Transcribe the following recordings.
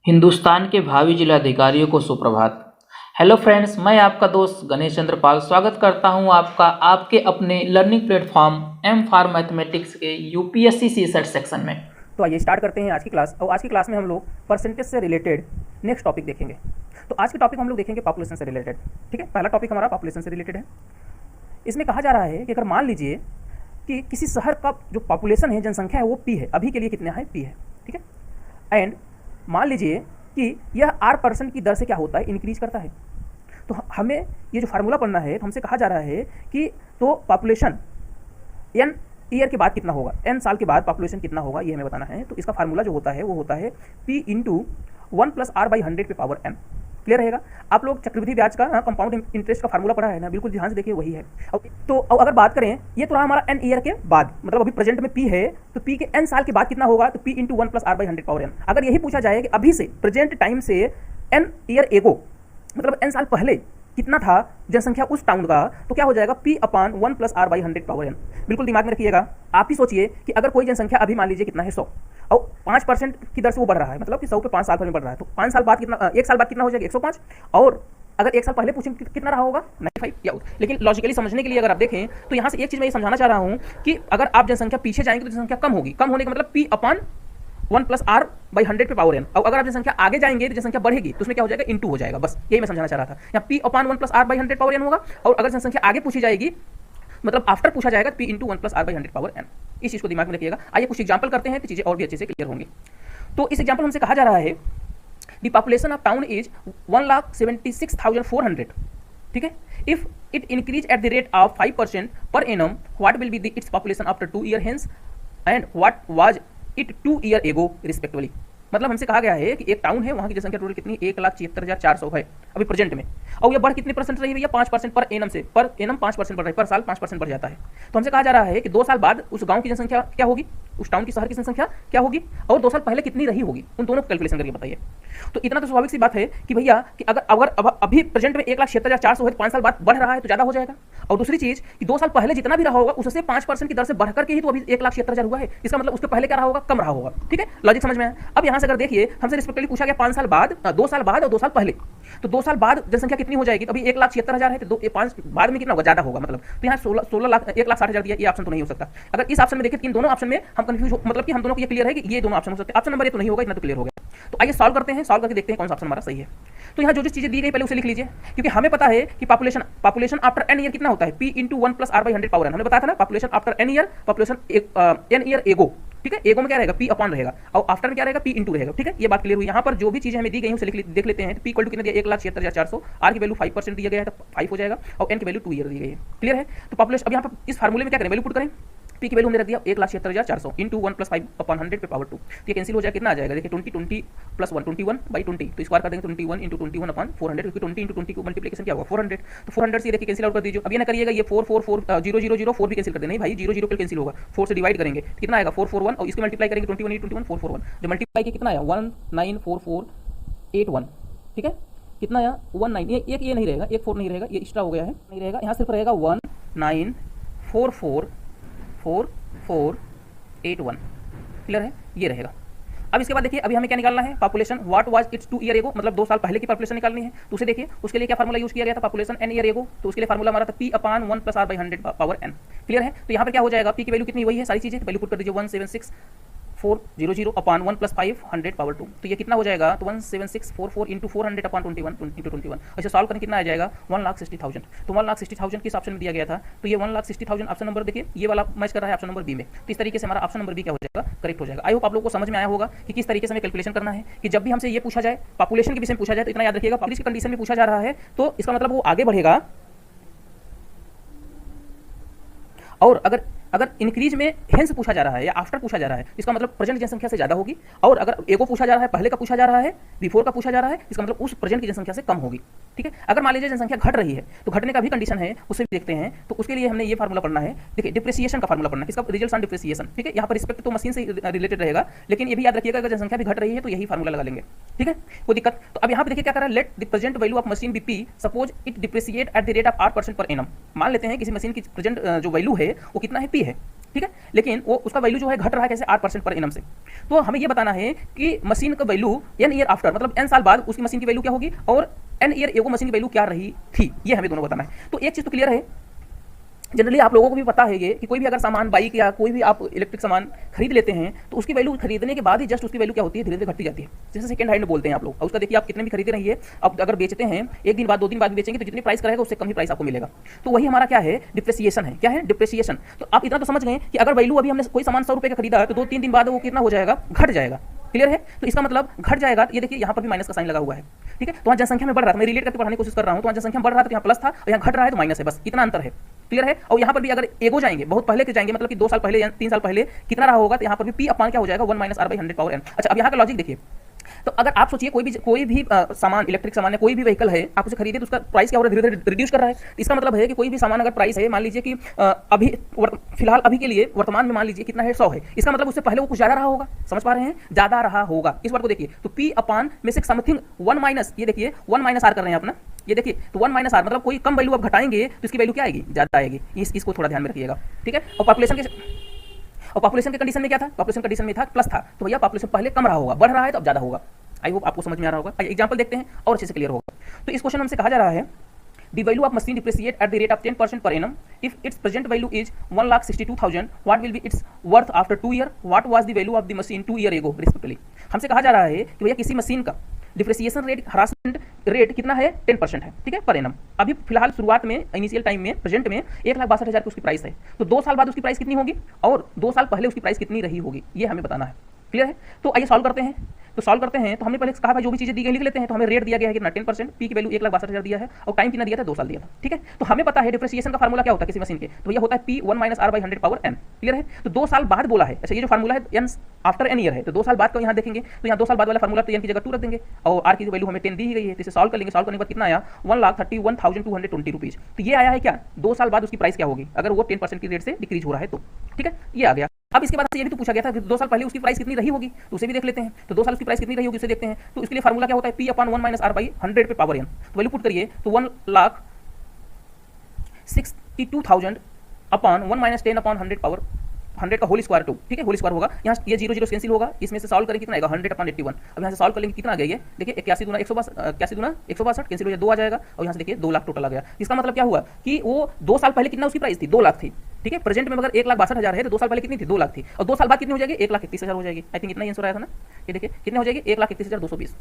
हिंदुस्तान के भावी जिलाधिकारियों को सुप्रभात। हेलो फ्रेंड्स, मैं आपका दोस्त गणेश चंद्र पाल स्वागत करता हूं आपका आपके अपने learning platform M for mathematics के यूपीएससी सीसेट सेक्शन में। तो आइए स्टार्ट करते हैं आज की क्लास। और आज की क्लास में हम लोग परसेंटेज से रिलेटेड नेक्स्ट टॉपिक देखेंगे। तो आज के टॉपिक हम लोग देखेंगे पॉपुलेशन से रिलेटेड। ठीक है, पहला टॉपिक हमारा पॉपुलेशन से रिलेटेड है। इसमें कहा जा रहा है कि अगर मान लीजिए कि किसी शहर का जो पॉपुलेशन है, जनसंख्या है, वो पी है। अभी के लिए कितना है? पी है। ठीक है, एंड मान लीजिए कि यह R% की दर से क्या होता है? इंक्रीज करता है। तो हमें ये जो फार्मूला पढ़ना है, तो हमसे कहा जा रहा है कि तो पॉपुलेशन n ईयर के बाद कितना होगा, n साल के बाद पॉपुलेशन कितना होगा, ये हमें बताना है। तो इसका फार्मूला जो होता है वो होता है P इंटू 1 + R/100 पे पावर n। क्लियर रहेगा? आप लोग चक्रवृद्धि ब्याज का कंपाउंड इंटरेस्ट का फार्मूला पढ़ा है ना, बिल्कुल ध्यान से देखिए, वही है। तो अगर बात करें, ये तो रहा हमारा n ईयर के बाद, मतलब अभी प्रेजेंट में p है, तो p के n साल के बाद कितना होगा? तो p into 1 + R/100 power n। अगर यही पूछा जाए कि अभी से प्रेजेंट टाइम से n ईयर एगो, मतलब n साल पहले कितना था जनसंख्या उस टाउन का, तो क्या हो जाएगा? p/1 + R/100 power n। बिल्कुल दिमाग में रखिएगा। आप ही सोचिए कि अगर कोई जनसंख्या अभी मान लीजिए कितना है, 100, और 5% की दर से वो बढ़ रहा है, मतलब कि 100 पे 5 साल में बढ़ रहा है, तो 5 साल बाद कितना, 1 साल बाद कितना हो जाएगा? 105। और अगर 1 साल पहले पूछें कितना रहा होगा? 95 या। लेकिन लॉजिकली समझने के लिए अगर आप देखें, तो यहाँ से एक चीज़ मैं ये समझाना चाह रहा हूँ कि अगर आप जनसंख्या पीछे जाएंगे तो जनसंख्या कम होगी। कम होने का मतलब p/1 + R/100 पे पावर n। और अगर आप जनसंख्या आगे जाएंगे तो जनसंख्या बढ़ेगी, तो उसमें क्या हो जाएगा? इंटू हो जाएगा। बस यही मैं समझाना चाह रहा था। यहाँ p/1 + R/100 पावर n होगा, और अगर जनसंख्या आगे पूछी जाएगी, मतलब आफ्टर पूछा जाएगा, p into 1 + R/100 power n। इस चीज़ को दिमाग में रखिएगा। आइए कुछ एग्जाम्पल करते हैं, तो चीज़ें और भी अच्छे से क्लियर होंगी। तो इस एग्जाम्पल हमसे कहा जा रहा है the population of town is 1,76,400। ठीक है, if it increase at the rate of 5% per annum, what will be the its population after 2 year hence, and what was it 2 year ago respectively. मतलब हमसे कहा गया है कि एक टाउन है, वहाँ की जनसंख्या टोटल कितनी? 1,76,400 है अभी प्रेजेंट में, और ये बढ़ कितने परसेंट रही भैया? 5% पर एनम से। पर एनम 5% बढ़ रहा है, पर साल 5% बढ़ जाता है। तो हमसे कहा जा रहा है कि 2 साल बाद उस गांव की जनसंख्या क्या होगी, उस टाउन की, शहर की जनसंख्या क्या होगी, और 2 साल पहले कितनी रही होगी, उन दोनों को कैलकुलेशन करके बताइए। तो इतना तो स्वाभाविक सी बात है कि भैया कि अगर अभी प्रेजेंट में 1,76,400 है, तो 5 साल बाद बढ़ रहा है तो ज़्यादा हो जाएगा। और दूसरी चीज़ कि 2 साल पहले जितना भी रहा होगा उससे 5% की दर से बढ़ करके ही तो अभी 1,76,000 हुआ है। इसका मतलब उसके पहले क्या रहा होगा? कम रहा होगा। ठीक है, लॉजिक समझ में आया? अब यहाँ से अगर देखिए, हमसे रिस्पेक्टिवली पूछा गया 5 साल बाद, 2 साल बाद और 2 साल पहले। तो 2 साल बाद जनसंख्या कितनी हो जाएगी? तो अभी 1,76,000 है, तो 5 बाद में कितना होगा? ज़्यादा होगा। मतलब तो यहाँ 16 लाख 1,60,000 दिया, ये ऑप्शन तो नहीं हो सकता। अगर इस ऑप्शन में देखिए, इन दोनों ऑप्शन में हम कंफ्यूज, मतलब कि हम दोनों को ये क्लियर है कि ये दोनों ऑप्शन हो सकते हैं। ऑप्शन नंबर 1 तो नहीं होगा, इतना तो क्लियर हो गया। तो आइए सॉल्व करते हैं, सॉल्व करके देखते हैं कौन सा ऑप्शन हमारा सही है। तो यहाँ जो चीजें दी गई पहले उसे लिख लीजिए, क्योंकि हमें पता है कि पॉपुलेशन आफ्टर n ईयर कितना होता है? p into 1 + R/100 power n। हमने बताया था ना, population after n year, population n year ago. ठीक है, एगो में क्या रहेगा? p अपॉन रहेगा, और आफ्टर में क्या रहेगा? p इंटू रहेगा। ठीक है, ये बात क्लियर हुई। यहाँ पर जो भी चीजें हमें दी गई उसे देख लेते हैं। तो p इक्वल टू कितना दिया? 1,76,400। r की वैल्यू 5% दिया गया है, तो 5 हो जाएगा, और n की वैल्यू 2 ईयर दी गई है। क्लियर है? तो पॉपुलेशन, अब यहाँ पर इस फार्मूले में क्या करें? वैल्यू पुट करें। p की वैल्यू हमने रख दिया 1,76,400 इंटू 1 + 5/100 पे पावर 2। तो ये कैंसिल हो जाएगा, कितना आ जाएगा? देखिए 20 + 1 21/20, तो स्क्वायर कर देंगे 21 इंटू 21/400, क्योंकि 20 इंटू 20 को मल्टीप्लिकेशन क्या होगा? 400। तो 400 से देखिए कैंसिल आउट कर दीजिए। अब ये ना करिएगा, ये 4 भी कैंसिल कर देना। नहीं भाई, 0 0 पे कैंसिल होगा, 4 से डिवाइड करेंगे, कितना आएगा? 441, और इसको मल्टीप्लाई करेंगे 21 × 21 441, जो मल्टीप्लाई किया कितना आया? 194481। ठीक है, कितना आया? 19। ये नहीं रहेगा, एक 4 नहीं रहेगा, ये एक्स्ट्रा हो गया है, नहीं रहेगा। यहाँ सिर्फ रहेगा 19448481। क्लियर है? ये रहेगा। अब इसके बाद देखिए, अभी हमें क्या निकालना है? Population what was it's 2 year ago, मतलब 2 साल पहले की पॉपुलेशन निकालनी है। तो उसे देखिए, उसके लिए क्या फार्मूला यूज किया गया था? Population n year ago. तो उसके लिए फार्मूला हमारा था p/1 + R/100 power n। Clear है? तो यहाँ पर क्या हो जाएगा? p की वैल्यू कितनी? वही है सारी चीजें, तो वैल्यू पुट कर दीजिए 176,400/1 + 500 2। तो ये कितना हो जाएगा? तो 17644 इंटू 400/21 इंटू 21। ऐसे सॉल्व करें, कितना आ जाएगा? 1,60,000। तो 1,60,000 किस ऑप्शन में दिया गया था? तो ये 1,60,000 ऑप्शन नंबर देखिए, ये वाला मैच कर रहा है ऑप्शन नंबर बी में। तो इस तरीके से हमारा ऑप्शन नंबर बी क्या हो जाएगा? करेक्ट हो जाएगा। आई होप आप लोगों को समझ में आया होगा कि किस तरीके से हमें कैलकुलेशन करना है। कि जब भी हमसे ये पूछा जाए, पॉपुलेशन के विषय में पूछा जाए, तो इतना याद रखिएगा, पब्लिश की कंडीशन में पूछा जा रहा है, तो इसका मतलब वो आगे बढ़ेगा। और अगर इंक्रीज में हेंस पूछा जा रहा है या आफ्टर पूछा जा रहा है, इसका मतलब प्रेजेंट जनसंख्या से ज्यादा होगी। और अगर एगो पूछा जा रहा है, पहले का पूछा जा रहा है, बिफोर का पूछा जा रहा है, इसका मतलब उस प्रेजेंट की जनसंख्या से कम होगी। ठीक है, अगर मान लीजिए जनसंख्या घट रही है, तो घटने का भी कंडीशन है, उसे भी देखते हैं। तो उसके लिए हमने ये फार्मूला पढ़ना है। देखिए, डिप्रिसिएशन का फार्मूला पढ़ना है, इसका रिजल्ट ऑन डिप्रिसिएशन। ठीक है, यहाँ पर रिस्पेक्ट तो मशीन से रिलेटेड रहेगा, लेकिन ये भी याद रखिएगा, अगर जनसंख्या भी घट रही है तो यही फार्मूला लगा लेंगे। ठीक है, कोई दिक्कत? तो अब यहाँ पे देखिए क्या कर रहा है, let the present value of machine BP suppose it depreciate at the rate of 8% per annum. मान लेते हैं किसी मशीन की प्रेजेंट जो वैल्यू है वो कितना है, पी है, ठीक है, लेकिन वो उसका वैल्यू जो है घट रहा है कैसे, 8% पर एनम से। तो हमें ये बताना है कि मशीन का वैल्यू एन ईयर आफ्टर, मतलब एन साल बाद उसकी मशीन की वैल्यू क्या होगी और एन ईयर एगो मशीन की वैल्यू क्या रही थी, ये हमें दोनों बताना है। तो एक चीज़ तो क्लियर है, जनरली आप लोगों को भी पता है ये कि कोई भी अगर सामान, बाइक या कोई भी आप इलेक्ट्रिक सामान खरीद लेते हैं तो उसकी वैल्यू खरीदने के बाद ही जस्ट उसकी वैल्यू क्या होती है, धीरे धीरे घटती जाती है। जैसे सेकंड हैंड बोलते हैं आप लोग, और उसका देखिए आप कितने भी खरीदे रहिए, अब अगर बेचते हैं एक दिन बाद, 2 दिन बाद बेचेंगे तो जितनी प्राइस का रहेगा उससे कम ही प्राइस आपको मिलेगा। तो वही हमारा क्या है, डिप्रिसिएशन है। क्या है, डिप्रिसिएशन। तो आप इतना तो समझ गए कि अगर वैल्यू अभी हमने कोई सामान 100 रुपये का खरीदा है तो 2-3 दिन बाद वो कितना हो जाएगा, घट जाएगा। क्लियर है? तो इसका मतलब घट जाएगा। ये देखिए यहाँ पर भी माइनस का साइन लगा हुआ है, ठीक है। तो वहाँ जनसंख्या में बढ़ रहा था, मैं रिलेट करके पढ़ाने की कोशिश कर रहा हूँ, तो वहाँ जनसंख्या बढ़ रहा था तो यहाँ प्लस था और यहाँ घट रहा है तो माइनस है, बस इतना अंतर है। क्लियर है? और यहाँ पर भी अगर एगो जाएंगे, बहुत पहले के जाएंगे, मतलब कि 2 साल पहले या 3 साल पहले कितना रहा होगा, तो यहाँ पर भी पी अपान क्या हो जाएगा, 1 - r/100 पावर n। अच्छा, अब यहाँ का लॉजिक देखिए। तो अगर आप सोचिए कोई भी सामान, इलेक्ट्रिक सामान है, कोई भी व्हीकल है, आप उसे खरीदे तो उसका प्राइस क्या हो रहा है, धीरे धीरे रिड्यूस कर रहा है। इसका मतलब है कि कोई भी सामान अगर प्राइस है, मान लीजिए कि अभी फिलहाल अभी के लिए वर्तमान में मान लीजिए कितना है, 100 है, इसका मतलब उससे पहले वो कुछ ज्यादा रहा होगा। समझ पा रहे हैं? ज्यादा रहा होगा। इस बात को देखिए, तो पी अपान में से समथिंग 1 माइनस, ये देखिए 1 - r कर रहे हैं अपना, ये देखिए, तो 1 - r मतलब कोई कम वैल्यू आप घटाएंगे तो इसकी वैल्यू क्या आएगी, ज्यादा आएगी। इसको थोड़ा ध्यान में रखिएगा, ठीक है। और पॉपुलेशन के कंडीशन में क्या था, पॉपुलेशन कंडीशन में था प्लस था, तो भैया पॉपुलेशन पहले कम रहा होगा, बढ़ रहा है तो अब ज्यादा होगा। आई होप आपको समझ में आ रहा होगा। एग्जांपल देखते हैं और अच्छे से क्लियर होगा। तो इस क्वेश्चन हमसे कहा जा रहा है, the value of machine depreciate at the rate of 10% per annum if it's present value is 1,62,000, what will be it's worth after 2 year, what was the value of the machine 2 year ago respectively. हमसे कहा जा रहा है कि भैया किसी machine का depreciation rate, harassment rate कितना है, 10% है, ठीक है, पर एनम। अभी फिलहाल शुरुआत में, इनिशियल टाइम में, प्रेजेंट में 1,62,000 की उसकी प्राइस है, तो 2 साल बाद उसकी प्राइस कितनी होगी और 2 साल पहले उसकी प्राइस कितनी रही होगी, ये हमें बताना है। क्लियर है? तो आइए सॉल्व करते हैं। तो सॉल्व करते हैं, तो हमने पहले कहा भाई जो भी चीजें दी गई लिख लेते हैं। तो हमें रेट दिया गया है कितना, 10%, पी की वैल्यू 1,62,000 दिया है और टाइम कितना दिया था, 2 साल दिया था, ठीक है। तो हमें पता है डिप्रिसिएशन का फार्मूला क्या होता है किसी मशीन के, तो ये होता है P 1 - r/100 power n। Clear है? तो 2 साल बाद बोला है। अच्छा, ये जो फार्मूला है एन आफ्टर एन ईयर है, तो 2 साल बाद का यहाँ देखेंगे, तो यहाँ 2 साल बाद वाला फार्मूला तो एन की जगह 2 रख देंगे और आर की वैल्यू हमें 10 दी ही गई है, तो इसे सॉल्व कर लेंगे। सॉल्व करने के बाद कितना आया, 1,31,220 रुपीज। तो ये आया है क्या, 2 साल बाद उसकी प्राइस क्या होगी अगर वो 10% की रेट से डिक्रीज हो रहा है तो, ठीक है, ये आ गया। अब इसके बाद ये भी तो पूछा गया था कि 2 साल पहले उसकी प्राइस कितनी रही होगी, तो उसे भी देख लेते हैं। तो 2 साल उसकी प्राइस कितनी रही होगी उसे देखते हैं। तो इसके लिए फार्मूला क्या होता है, पी अपान 1 - r/100 पे पावर n। तो वैल्यू पुट करिए, तो 1,62,000 अपान 1 - 10/100 पावर 100 का होल स्क्वायर 2, ठीक है, होल स्क्वायर होगा। यहाँ ये 0 0 कैंसिल होगा, इसमें से सॉल्व करेंगे कितना आएगा, 100/81। अब यहाँ से सॉल्व कर लेंगे कितना आ गया, ये देखिए 81 दूना 162 कैंसिल हो जाए 2 आ जाएगा और यहाँ से देखिए 2 लाख टोटल आ गया। इसका मतलब क्या हुआ कि वो 2 साल पहले कितना उसकी प्राइस थी, 2 लाख थी, ठीक है। प्रेजेंट में अगर 1,62,000 है तो 2 साल पहले कितनी थी, 2 लाख थी, और 2 साल बाद कितनी हो जाएगी, 1,31,000 हो जाएगी। आई थिंक इतना ही आंसर आया था ना, ये देखिए कितने हो जाएगी, 1,31,220।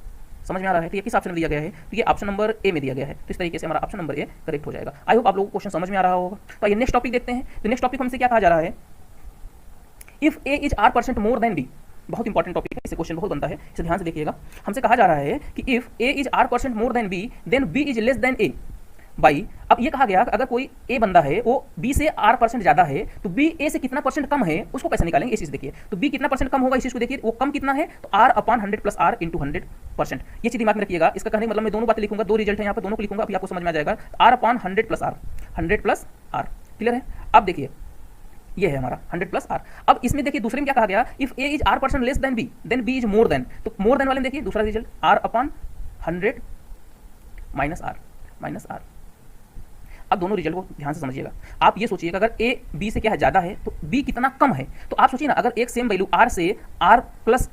समझ में आ रहा है? तो ये किस ऑप्शन में दिया गया है, तो ये ऑप्शन नंबर ए में दिया गया है। तो इस तरीके से हमारा ऑप्शन नंबर ए करेक्ट हो जाएगा। आई होप आप लोगों को क्वेश्चन समझ में आ रहा होगा। तो ये नेक्स्ट टॉपिक देखते हैं। तो नेक्स्ट टॉपिक हमसे क्या कहा जा रहा है, if A is r% more than B. बहुत इंपॉर्टेंट टॉपिक है, इससे क्वेश्चन बहुत बनता है, इसे ध्यान से देखिएगा। हमसे कहा जा रहा है कि if A is r% more than B then B is less than A by. अब ये कहा गया कि अगर कोई ए बंदा है वो बी से r% ज्यादा है तो बी ए से कितना परसेंट कम है उसको कैसे निकालेंगे, इस चीज देखिए। तो बी कितना परसेंट कम होगा इस चीज को देखिए, वो कम कितना है, तो r/100 + r × 100%। ये चीज दिमाग में रखिएगा। इसका कहने का मतलब मैं दोनों बातें लिखूंगा, 2 रिजल्ट है यहाँ पर, दोनों को लिखूंगा, अभी आपको समझ में आ जाएगा। r/100 + r, 100 + r। क्लियर है? अब देखिए ये है हमारा 100 + r। अब इसमें देखिए दूसरे में क्या कहा गया, if A is r% less than B then B is more than. तो मोर देन वाले में देखिए दूसरा रिजल्ट r/100 - r। अब दोनों रिजल्ट को ध्यान से समझिएगा। आप ये सोचिएगा अगर ए बी से क्या है, ज्यादा है, तो बी कितना कम है। तो आप सोचिए ना, अगर एक सेम वैल्यू r से r +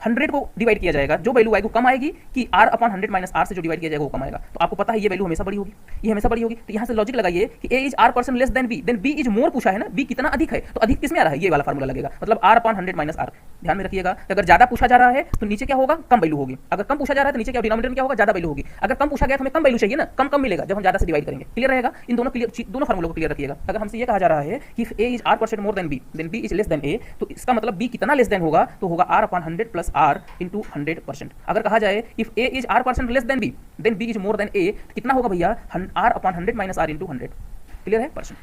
100 को डिवाइड किया जाएगा, जो वैल्यू आएगी वो कम आएगी कि r/100 - r से जो डिवाइड किया जाएगा वो कम आएगा। तो आपको पता है ये वैल्यू हमेशा बड़ी होगी, ये हमेशा बड़ी होगी। तो यहाँ से लॉजिक लगाइए कि a is r% less than B then B is more पूछा है ना, बी कितना अधिक है, तो अधिक किसमें आ रहा है, ये वाला फार्मूला लगेगा, मतलब r/100 - r। ध्यान में रखिएगा, अगर ज्यादा पूछा जा रहा है तो नीचे क्या होगा, कम वैल्यू होगी। अगर कम पूछा जा रहा है तो नीचे क्या डिनोमिनेटर में क्या होगा, ज्यादा वैल्यू होगी। अगर कम पूछा गया तो हमें कम वैल्यू चाहिए ना, कम मिलेगा जब हम ज्यादा से डिवाइड करेंगे। क्लियर रहेगा? इन दोनों फार्मूलों को क्लियर रखिएगा। अगर हमसे ये कहा जा रहा है कि if a is r% more than B then B is less than a, तो इसका मतलब b कितना लेस देन होगा, तो होगा r/100 + r × 100%। अगर कहा जाए if a is r% less than B then b is more than a, तो कितना होगा भैया, r/100 - r × 100। क्लियर है परसेंट?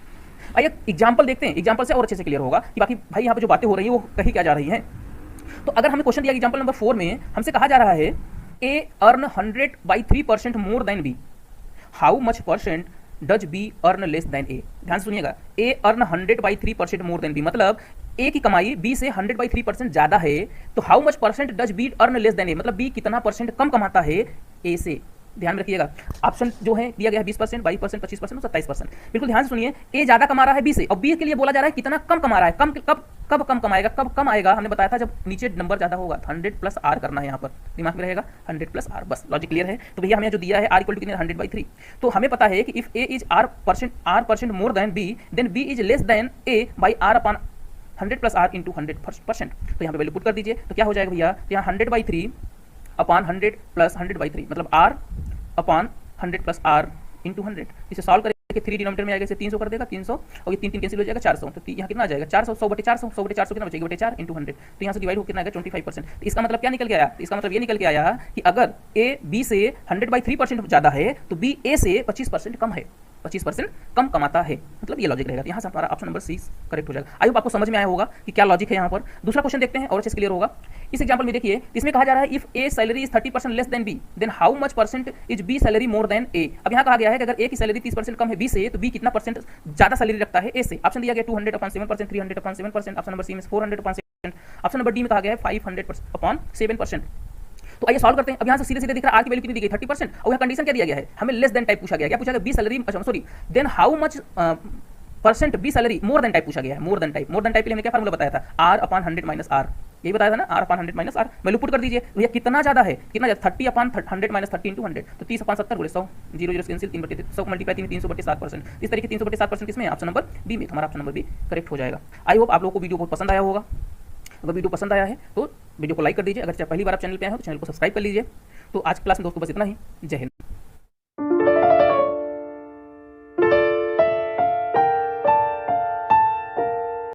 आइए एग्जांपल देखते हैं, एग्जांपल से और अच्छे से क्लियर होगा कि बाकी भाई यहाँ पे जो बातें हो रही है वो कहीं क्या जा रही हैं। तो अगर हमें क्वेश्चन दिया एग्जांपल नंबर 4 में हमसे कहा जा रहा है a earn 100 by 3% more than b, how much percent does B earn less than A. ध्यान से सुनिएगा, A earn 100/3% more than B, मतलब ए की कमाई बी से 100/3% ज्यादा है, तो how much percent does B earn less than A, मतलब बी कितना परसेंट कम कमाता है ए से। ध्यान में रखिएगा, ऑप्शन जो है दिया गया है 20%, 22%, 25% और 27%। बिल्कुल ध्यान से सुनिए, ए ज्यादा कमा रहा है बी से, और बी के लिए बोला जा रहा है कितना कम कमा रहा है। कम कब कम कमाएगा, कब कम आएगा, हमने बताया था जब नीचे नंबर ज्यादा होगा। 100 प्लस आर करना है यहाँ पर, दिमाग में रहेगा 100 प्लस आर, बस लॉजिक क्लियर है। तो भैया हमें जो दिया है आर इक्वल टू कितने 100/3, तो हमें पता है कि if A is R percent more than B, then B is less than A by R upon 100 plus R into 100%। तो यहाँ पे वैल्यू पुट कर दीजिए, तो क्या हो जाएगा भैया, तो यहाँ 100/3 अपॉन 100 प्लस 100/3, मतलब R upon 100 plus R into 100। इसे सॉल्व करके 3 डिनोमिनेटर में आएगा, इसे 300 कर देगा, 300 और ये 3 कैंसिल हो जाएगा, 400। तो यहाँ कितना आ जाएगा 400, 100/400, 100/400 कितना बचेगा, 4 इंटू 100। तो यहाँ से डिवाइड हो कितना आएगा 25%। तो इसका मतलब क्या निकल के आया, इसका मतलब ये निकल के आया कि अगर ए बी से 100/3% ज्यादा है तो बी ए से 25% कम है, 25% कम कमाता है, मतलब ये लॉजिक रहेगा। यहाँ से हमारा ऑप्शन नंबर सी करेक्ट हो जाएगा। आई होप आपको समझ में आया होगा कि क्या लॉजिक है यहाँ पर। दूसरा क्वेश्चन देखते हैं और अच्छे से क्लियर होगा। इस एग्जांपल में देखिए, इसमें कहा जा रहा है if A salary is 30% less than B, then how much percent is B salary more than A. अब यहाँ कहा गया है कि अगर ए की सैलरी 30% कम है बी से, तो बी कितना परसेंट ज्यादा सैलरी रखता है ए से। ऑप्शन दिया गया 200/7%, 300/7%, ऑप्शन नंबर सी में 400/7%, ऑप्शन नंबर डी में कहा गया है 500/7%। तो आइए सॉल्व करते हैं। अब यहाँ से सीधे सीधे दिख रहा है आर की वैल्यू कितनी दी गई 30%, और यहाँ कंडीशन क्या दिया गया है, हमें लेस देन टाइप पूछा गया। क्या पूछा गया, B salary, sorry then how much percent B salary more than type पूछा गया है। मोर देन टाइप के लिए हमने क्या फार्मूला बताया था, आर अपॉन 100 माइनस आर, यही बताया था ना, R upon 100 minus R. Value put कर दीजिए, भैया कितना ज्यादा है, कितना ज्यादा 30 अपॉन 100 माइनस 30 इंटू 100, तो 30 अपॉन 70 बोले 100, 0 0 कैंसिल, 3/100 मल्टीप्लाई 300/7%। इस तरीके 300/7% किसमें, ऑप्शन नंबर बी में, हमारा ऑप्शन नंबर बी करेक्ट हो जाएगा। आई होप आप लोगों को वीडियो बहुत पसंद आया होगा। अगर वीडियो पसंद आया है तो वीडियो को लाइक कर दीजिए, अगर पहली बार आप चैनल पे आए हो तो चैनल को सब्सक्राइब कर लीजिए। तो आज क्लास में दोस्तों बस इतना ही, जय हिंद।